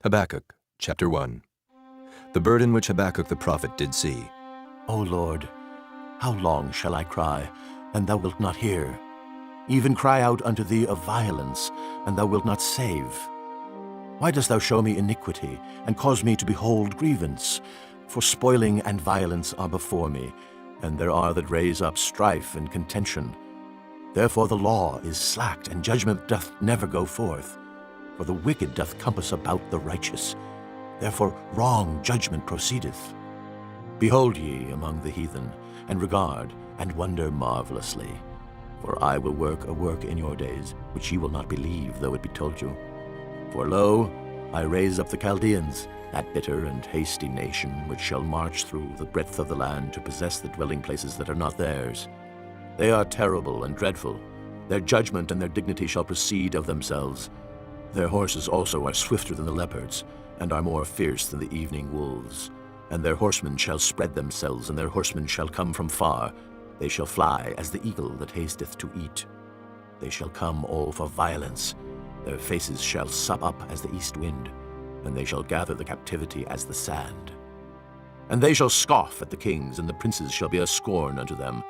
Habakkuk, chapter 1. The burden which Habakkuk the prophet did see. O Lord, how long shall I cry, and thou wilt not hear? Even cry out unto thee of violence, and thou wilt not save. Why dost thou show me iniquity, and cause me to behold grievance? For spoiling and violence are before me, and there are that raise up strife and contention. Therefore the law is slacked, and judgment doth never go forth. For the wicked doth compass about the righteous. Therefore wrong judgment proceedeth. Behold ye among the heathen, and regard, and wonder marvelously. For I will work a work in your days, which ye will not believe, though it be told you. For lo, I raise up the Chaldeans, that bitter and hasty nation, which shall march through the breadth of the land to possess the dwelling places that are not theirs. They are terrible and dreadful. Their judgment and their dignity shall proceed of themselves. Their horses also are swifter than the leopards, and are more fierce than the evening wolves. And their horsemen shall spread themselves, and their horsemen shall come from far. They shall fly as the eagle that hasteth to eat. They shall come all for violence. Their faces shall sup up as the east wind, and they shall gather the captivity as the sand. And they shall scoff at the kings, and the princes shall be a scorn unto them.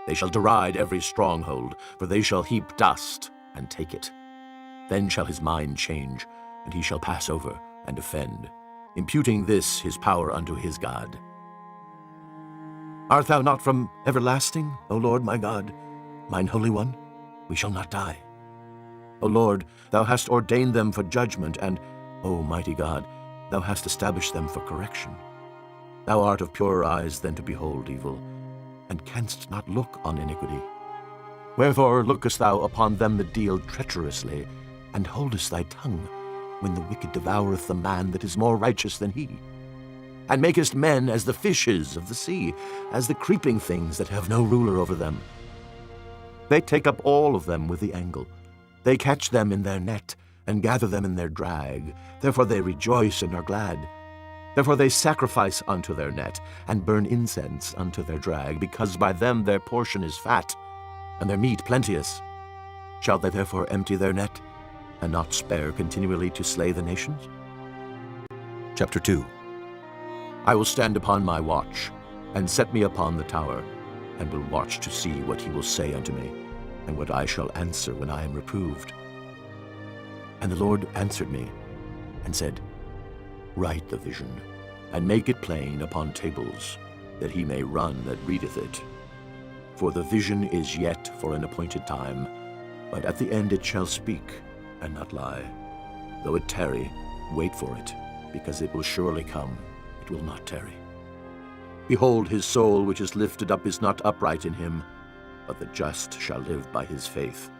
They shall deride every stronghold, for they shall heap dust and take it. Then shall his mind change, and he shall pass over and offend, imputing this his power unto his God. Art thou not from everlasting, O Lord my God, mine Holy One? We shall not die. O Lord, thou hast ordained them for judgment, and, O mighty God, thou hast established them for correction. Thou art of purer eyes than to behold evil, and canst not look on iniquity. Wherefore lookest thou upon them that deal treacherously, and holdest thy tongue, when the wicked devoureth the man that is more righteous than he? And makest men as the fishes of the sea, as the creeping things that have no ruler over them. They take up all of them with the angle. They catch them in their net, and gather them in their drag. Therefore they rejoice and are glad. Therefore they sacrifice unto their net, and burn incense unto their drag, because by them their portion is fat, and their meat plenteous. Shall they therefore empty their net, and not spare continually to slay the nations? Chapter 2. I will stand upon my watch, and set me upon the tower, and will watch to see what he will say unto me, and what I shall answer when I am reproved. And the Lord answered me, and said, Write the vision, and make it plain upon tables, that he may run that readeth it. For the vision is yet for an appointed time, but at the end it shall speak, and not lie. Though it tarry, wait for it, because it will surely come, it will not tarry. Behold, his soul which is lifted up is not upright in him, but the just shall live by his faith.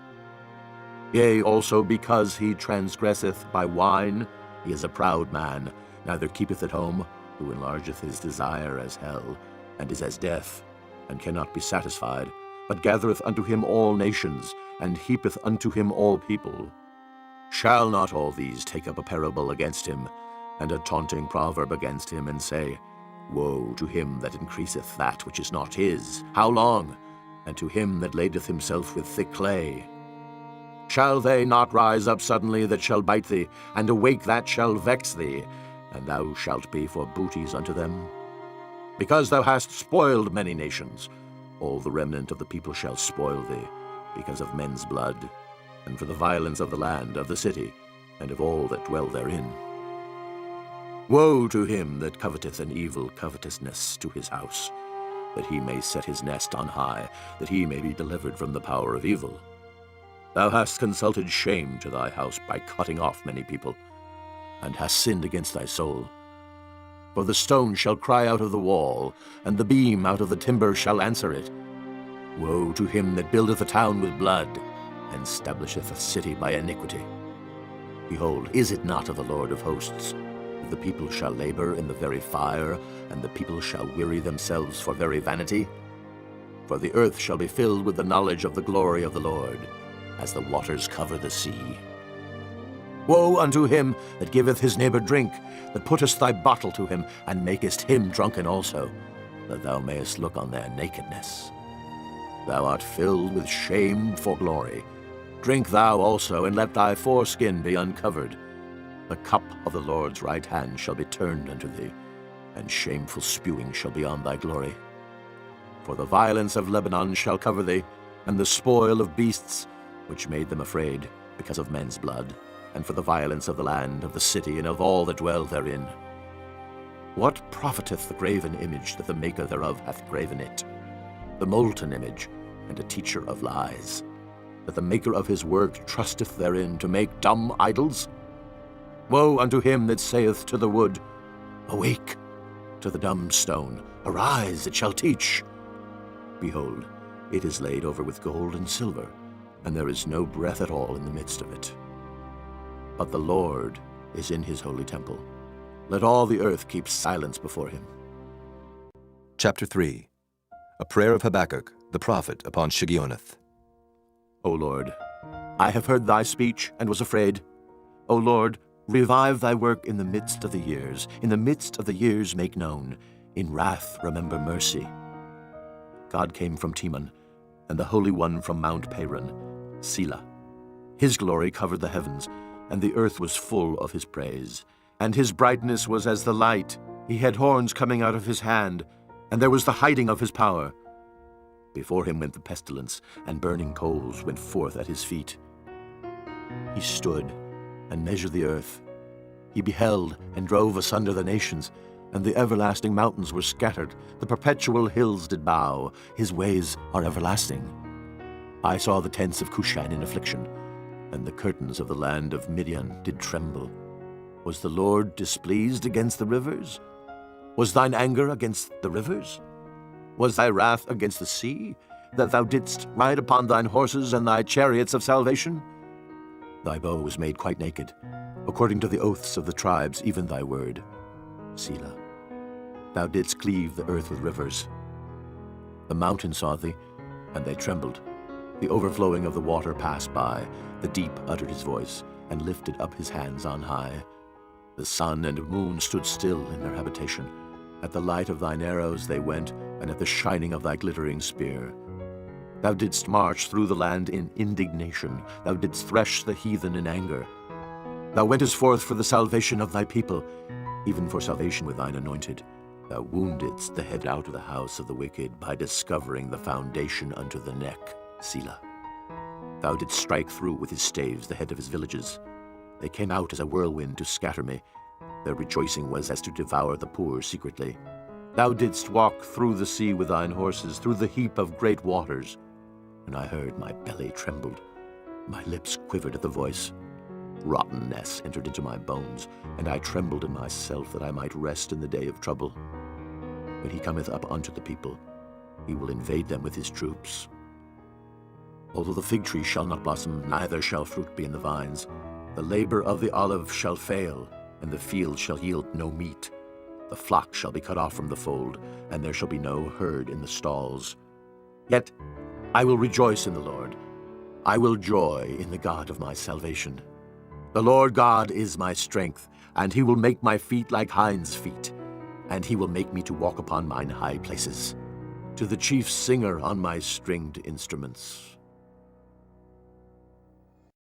Yea, also because he transgresseth by wine, he is a proud man, neither keepeth at home, who enlargeth his desire as hell, and is as death, and cannot be satisfied, but gathereth unto him all nations, and heapeth unto him all people. Shall not all these take up a parable against him, and a taunting proverb against him, and say, Woe to him that increaseth that which is not his! How long? And to him that ladeth himself with thick clay. Shall they not rise up suddenly that shall bite thee, and awake that shall vex thee, and thou shalt be for booties unto them? Because thou hast spoiled many nations, all the remnant of the people shall spoil thee, because of men's blood, and for the violence of the land, of the city, and of all that dwell therein. Woe to him that coveteth an evil covetousness to his house, that he may set his nest on high, that he may be delivered from the power of evil. Thou hast consulted shame to thy house by cutting off many people, and hast sinned against thy soul. For the stone shall cry out of the wall, and the beam out of the timber shall answer it. Woe to him that buildeth a town with blood, and establisheth a city by iniquity. Behold, is it not of the Lord of hosts? The people shall labor in the very fire, and the people shall weary themselves for very vanity. For the earth shall be filled with the knowledge of the glory of the Lord, as the waters cover the sea. Woe unto him that giveth his neighbor drink, that puttest thy bottle to him, and makest him drunken also, that thou mayest look on their nakedness. Thou art filled with shame for glory. Drink thou also, and let thy foreskin be uncovered. The cup of the Lord's right hand shall be turned unto thee, and shameful spewing shall be on thy glory. For the violence of Lebanon shall cover thee, and the spoil of beasts, which made them afraid, because of men's blood, and for the violence of the land, of the city, and of all that dwell therein. What profiteth the graven image that the maker thereof hath graven it? The molten image, and a teacher of lies, that the maker of his work trusteth therein to make dumb idols? Woe unto him that saith to the wood, Awake! To the dumb stone, Arise, it shall teach. Behold, it is laid over with gold and silver, and there is no breath at all in the midst of it. But the Lord is in his holy temple. Let all the earth keep silence before him. Chapter 3. A prayer of Habakkuk, the prophet, upon Shigionoth. O Lord, I have heard thy speech and was afraid. O Lord, revive thy work in the midst of the years. In the midst of the years make known. In wrath remember mercy. God came from Teman, and the Holy One from Mount Paran, Selah. His glory covered the heavens, and the earth was full of his praise. And his brightness was as the light. He had horns coming out of his hand, and there was the hiding of his power. Before him went the pestilence, and burning coals went forth at his feet. He stood and measured the earth. He beheld and drove asunder the nations, and the everlasting mountains were scattered. The perpetual hills did bow. His ways are everlasting. I saw the tents of Cushan in affliction, and the curtains of the land of Midian did tremble. Was the Lord displeased against the rivers? Was thine anger against the rivers? Was thy wrath against the sea, that thou didst ride upon thine horses and thy chariots of salvation? Thy bow was made quite naked, according to the oaths of the tribes, even thy word. Selah. Thou didst cleave the earth with rivers. The mountains saw thee, and they trembled. The overflowing of the water passed by. The deep uttered his voice, and lifted up his hands on high. The sun and moon stood still in their habitation. At the light of thine arrows they went, and at the shining of thy glittering spear. Thou didst march through the land in indignation. Thou didst thresh the heathen in anger. Thou wentest forth for the salvation of thy people, even for salvation with thine anointed. Thou woundedst the head out of the house of the wicked by discovering the foundation unto the neck. Selah. Thou didst strike through with his staves the head of his villages. They came out as a whirlwind to scatter me. Their rejoicing was as to devour the poor secretly. Thou didst walk through the sea with thine horses, through the heap of great waters. And I heard my belly trembled. My lips quivered at the voice. Rottenness entered into my bones, and I trembled in myself that I might rest in the day of trouble. When he cometh up unto the people, he will invade them with his troops. Although the fig tree shall not blossom, neither shall fruit be in the vines, the labor of the olive shall fail, and the field shall yield no meat. The flock shall be cut off from the fold, and there shall be no herd in the stalls. Yet I will rejoice in the Lord. I will joy in the God of my salvation. The Lord God is my strength, and he will make my feet like hinds' feet, and he will make me to walk upon mine high places, to the chief singer on my stringed instruments.